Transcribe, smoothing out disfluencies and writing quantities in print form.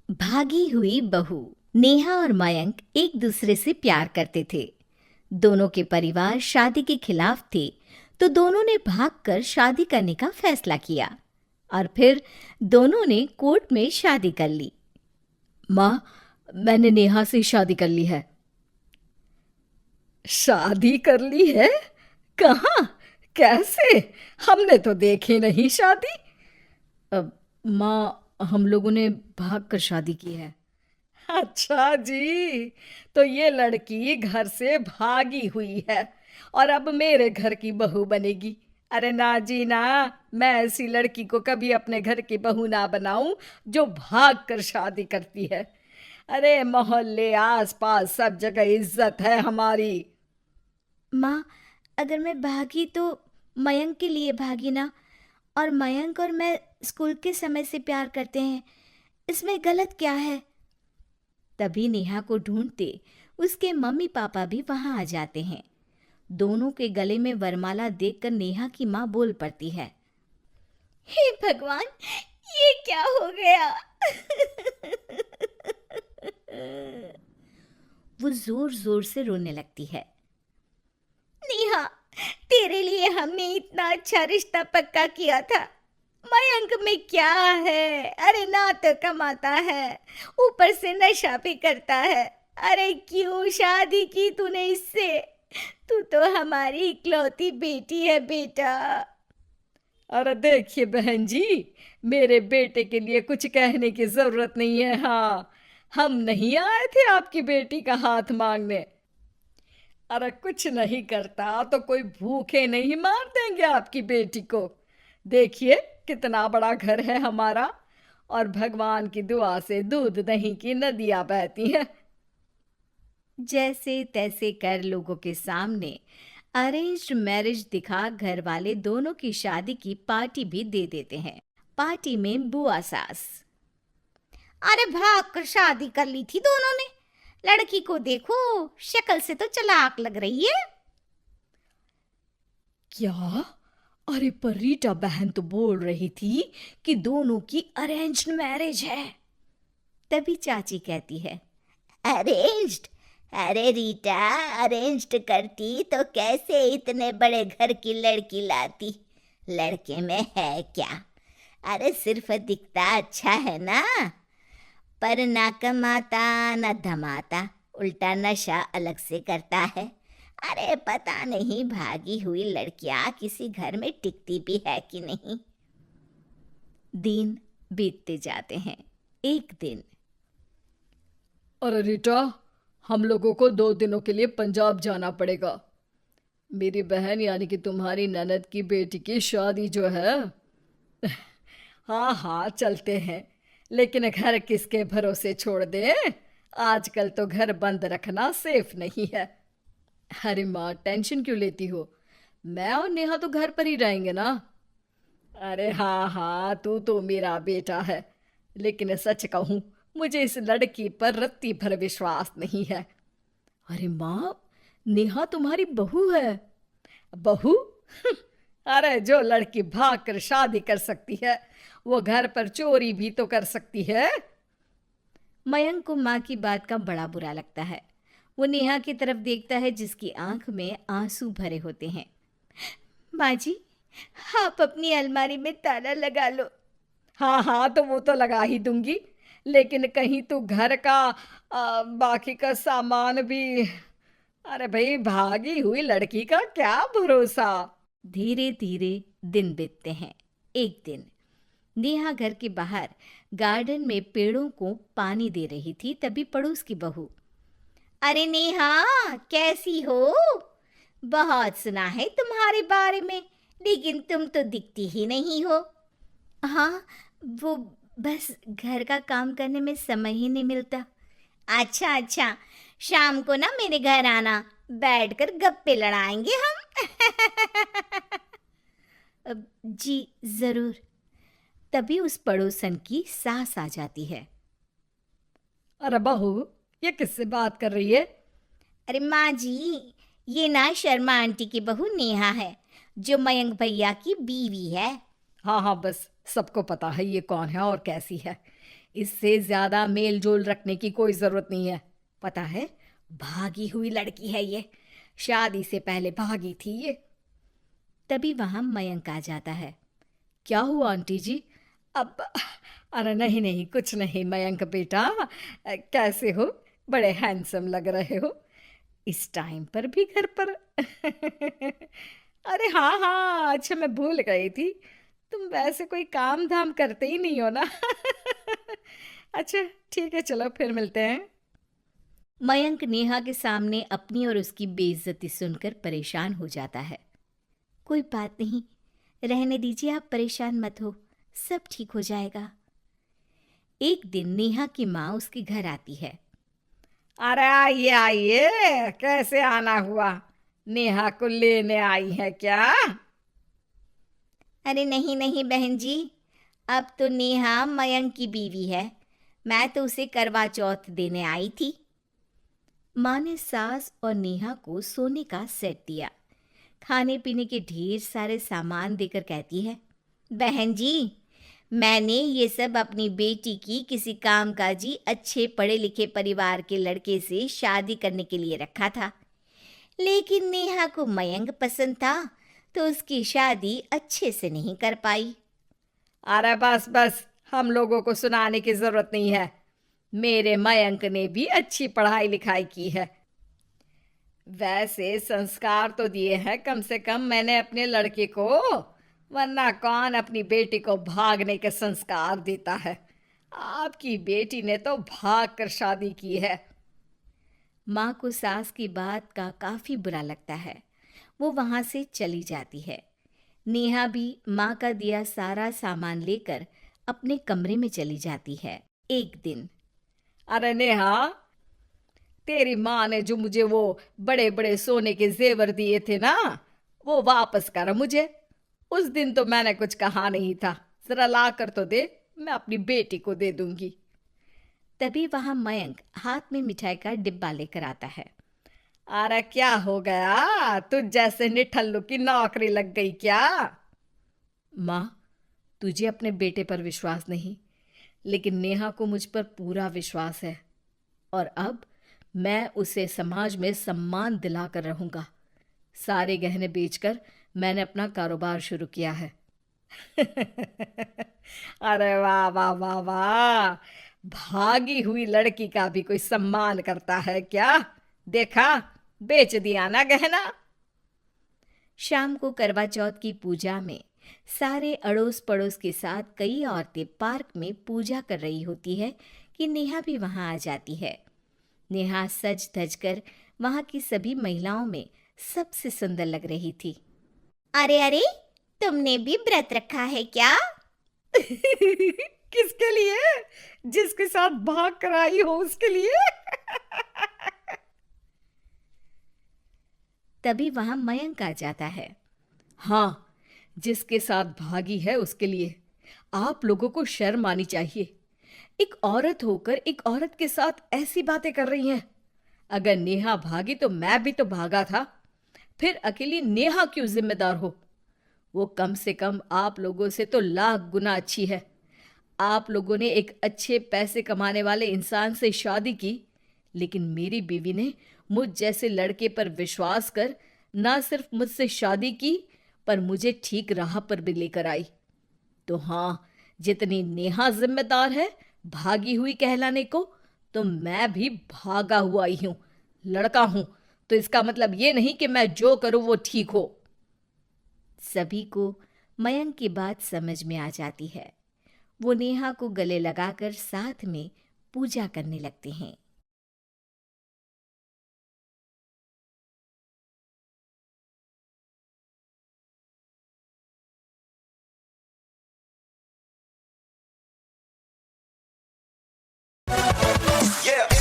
भागी हुई बहू। नेहा और मयंक एक दूसरे से प्यार करते थे। दोनों के परिवार शादी के खिलाफ थे, तो दोनों ने भागकर शादी करने का फैसला किया और फिर दोनों ने कोर्ट में शादी कर ली। माँ, मैंने नेहा से शादी कर ली है। शादी कर ली है? कहाँ? कैसे? हमने तो देखी नहीं शादी। अब माँ, हम लोगों ने भाग कर शादी की है। अच्छा जी, तो ये लड़की घर से भागी हुई है और अब मेरे घर की बहू बनेगी। अरे ना जी ना, मैं ऐसी लड़की को कभी अपने घर की बहू ना बनाऊं जो भाग कर शादी करती है। अरे मोहल्ले आस पास सब जगह इज्जत है हमारी। माँ, अगर मैं भागी तो मयंक के लिए भागी ना। और मयंक और मैं स्कूल के समय से प्यार करते हैं, इसमें गलत क्या है? तभी नेहा को ढूंढते उसके मम्मी पापा भी वहां आ जाते हैं। दोनों के गले में वरमाला देखकर नेहा की माँ बोल पड़ती है। हे भगवान, ये क्या हो गया? वो जोर जोर से रोने लगती है। नेहा, तेरे लिए हमने इतना अच्छा रिश्ता पक्का किया था। मयंक में क्या है? अरे ना तो कमाता है, ऊपर से नशा भी करता है। अरे क्यों शादी की तूने इससे? तू तो हमारी इकलौती बेटी है बेटा। अरे देखिए बहन जी, मेरे बेटे के लिए कुछ कहने की जरूरत नहीं है। हाँ, हम नहीं आए थे आपकी बेटी का हाथ मांगने। अरे कुछ नहीं करता तो कोई भूखे नहीं मार देंगे आपकी बेटी को। देखिए कितना बड़ा घर है हमारा, और भगवान की दुआ से दूध दही की नदियां बहती हैं। जैसे तैसे कर लोगों के सामने अरेंज्ड मैरिज दिखा घर वाले दोनों की शादी की पार्टी भी दे देते हैं। पार्टी में बुआ सास। अरे भाग कर शादी कर ली थी दोनों ने। लड़की को देखो, शक्ल से तो चालाक लग रही है। क्या? अरे पर रीटा बहन तो बोल रही थी कि दोनों की अरेंज्ड मैरिज है। तभी चाची कहती है, अरेंज्ड? अरे रीटा, अरेंज्ड करती तो कैसे इतने बड़े घर की लड़की लाती? लड़के में है क्या? अरे सिर्फ दिखता अच्छा है ना, पर ना कमाता ना धमाता, उल्टा नशा अलग से करता है। अरे पता नहीं भागी हुई लड़कियां किसी घर में टिकती भी है कि नहीं। दिन बीतते जाते हैं। एक दिन, अरे रीटा, हम लोगों को 2 दिनों के लिए पंजाब जाना पड़ेगा। मेरी बहन यानी कि तुम्हारी ननद की बेटी की शादी जो है। हाँ हाँ चलते हैं, लेकिन घर किसके भरोसे छोड़ दें? आजकल तो घर बंद रखना सेफ नहीं है। अरे माँ, टेंशन क्यों लेती हो? मैं और नेहा तो घर पर ही रहेंगे ना। अरे हाँ हाँ, तू तो मेरा बेटा है, लेकिन सच कहूँ मुझे इस लड़की पर रत्ती भर विश्वास नहीं है। अरे माँ, नेहा तुम्हारी बहू है। बहू? अरे जो लड़की भाग कर शादी कर सकती है, वो घर पर चोरी भी तो कर सकती है। मयंक को माँ की बात का बड़ा बुरा लगता है। वो नेहा की तरफ देखता है जिसकी आंख में आंसू भरे होते हैं। माँ जी, आप अपनी अलमारी में ताला लगा लो। हाँ हाँ, तो वो तो लगा ही दूंगी, लेकिन कहीं तू घर का बाकी का सामान भी। अरे भाई, भागी हुई लड़की का क्या भरोसा। धीरे धीरे दिन बीतते हैं। एक दिन नेहा घर के बाहर गार्डन में पेड़ों को पानी दे रही थी, तभी पड़ोस की बहू, अरे नेहा, कैसी हो? बहुत सुना है तुम्हारे बारे में, लेकिन तुम तो दिखती ही नहीं हो। हाँ, वो बस घर का काम करने में समय ही नहीं मिलता। अच्छा अच्छा, शाम को ना मेरे घर आना, बैठकर गप्पे लड़ाएंगे हम। जी जरूर। तभी उस पड़ोसन की सास आ जाती है। अरे बहू, ये किससे बात कर रही है? अरे माँ जी, ये ना शर्मा आंटी की बहू नेहा है, जो मयंक भैया की बीवी है। हाँ हाँ, बस सबको पता है ये कौन है और कैसी है। इससे ज्यादा मेल जोल रखने की कोई जरूरत नहीं है। पता है, भागी हुई लड़की है ये, शादी से पहले भागी थी ये। तभी वहां मयंक आ जाता है। क्या हुआ आंटी जी? अब अरे नहीं नहीं, कुछ नहीं मयंक बेटा, कैसे हो? बड़े हैंडसम लग रहे हो इस टाइम पर भी घर पर। अरे हाँ हाँ, अच्छा मैं भूल गई थी, तुम वैसे कोई काम धाम करते ही नहीं हो ना। अच्छा ठीक है, चलो फिर मिलते हैं। मयंक नेहा के सामने अपनी और उसकी बेइज्जती सुनकर परेशान हो जाता है। कोई बात नहीं, रहने दीजिए, आप परेशान मत हो, सब ठीक हो जाएगा। एक दिन नेहा की माँ उसके घर आती है। अरे आइए आइए, कैसे आना हुआ? नेहा को लेने आई है क्या? अरे नहीं नहीं बहन जी, अब तो नेहा मयंक की बीवी है, मैं तो उसे करवा चौथ देने आई थी। माँ ने सास और नेहा को सोने का सेट दिया, खाने पीने के ढेर सारे सामान देकर कहती है, बहन जी, मैंने ये सब अपनी बेटी की किसी कामकाजी अच्छे पढ़े लिखे परिवार के लड़के से शादी करने के लिए रखा था, लेकिन नेहा को मयंक पसंद था तो उसकी शादी अच्छे से नहीं कर पाई। अरे बस बस, हम लोगों को सुनाने की जरूरत नहीं है, मेरे मयंक ने भी अच्छी पढ़ाई लिखाई की है। वैसे संस्कार तो दिए हैं कम से कम मैंने अपने लड़के को, वरना कौन अपनी बेटी को भागने के संस्कार देता है? आपकी बेटी ने तो भाग कर शादी की है। माँ को सास की बात का काफी बुरा लगता है, वो वहां से चली जाती है। नेहा भी माँ का दिया सारा सामान लेकर अपने कमरे में चली जाती है। एक दिन, अरे नेहा, तेरी माँ ने जो मुझे वो बड़े बड़े सोने के जेवर दिए थे ना, वो वापस कर मुझे। उस दिन तो मैंने कुछ कहा नहीं था, जरा ला कर तो दे, मैं अपनी बेटी को दे दूंगी। तभी वहां मयंक हाथ में मिठाई का डिब्बा लेकर आता है। अरे क्या हो गया, तुझ जैसे निठल्लू की नौकरी लग गई क्या? माँ, तुझे अपने बेटे पर विश्वास नहीं, लेकिन नेहा को मुझ पर पूरा विश्वास है, और अब मैं उसे समाज में सम्मान दिलाकर रहूंगा। सारे गहने बेचकर मैंने अपना कारोबार शुरू किया है। अरे वाह वाह वाह वाह, भागी हुई लड़की का भी कोई सम्मान करता है क्या? देखा, बेच दिया ना गहना। शाम को करवा चौथ की पूजा में सारे अड़ोस पड़ोस के साथ कई औरतें पार्क में पूजा कर रही होती है कि नेहा भी वहां आ जाती है। नेहा सज धज कर वहां की सभी महिलाओं में सबसे सुंदर लग रही थी। अरे अरे, तुमने भी व्रत रखा है क्या? किसके लिए? जिसके साथ भाग कर आई हो उसके लिए। तभी वहां मयंक आ जाता है। हाँ, जिसके साथ भागी है उसके लिए। आप लोगों को शर्म आनी चाहिए, एक औरत होकर एक औरत के साथ ऐसी बातें कर रही हैं। अगर नेहा भागी तो मैं भी तो भागा था, फिर अकेली नेहा क्यों जिम्मेदार हो? वो कम से कम आप लोगों से तो लाख गुना अच्छी है। आप लोगों ने एक अच्छे पैसे कमाने वाले इंसान से शादी की, लेकिन मेरी बीवी ने मुझ जैसे लड़के पर विश्वास कर ना सिर्फ मुझसे शादी की, पर मुझे ठीक राह पर भी लेकर आई। तो हाँ, जितनी नेहा जिम्मेदार है भागी हुई कहलाने को, तो मैं भी भागा हुआ ही हूं, लड़का हूं। तो इसका मतलब ये नहीं कि मैं जो करूं वो ठीक हो। सभी को मयंक की बात समझ में आ जाती है। वो नेहा को गले लगाकर साथ में पूजा करने लगते हैं। Yeah.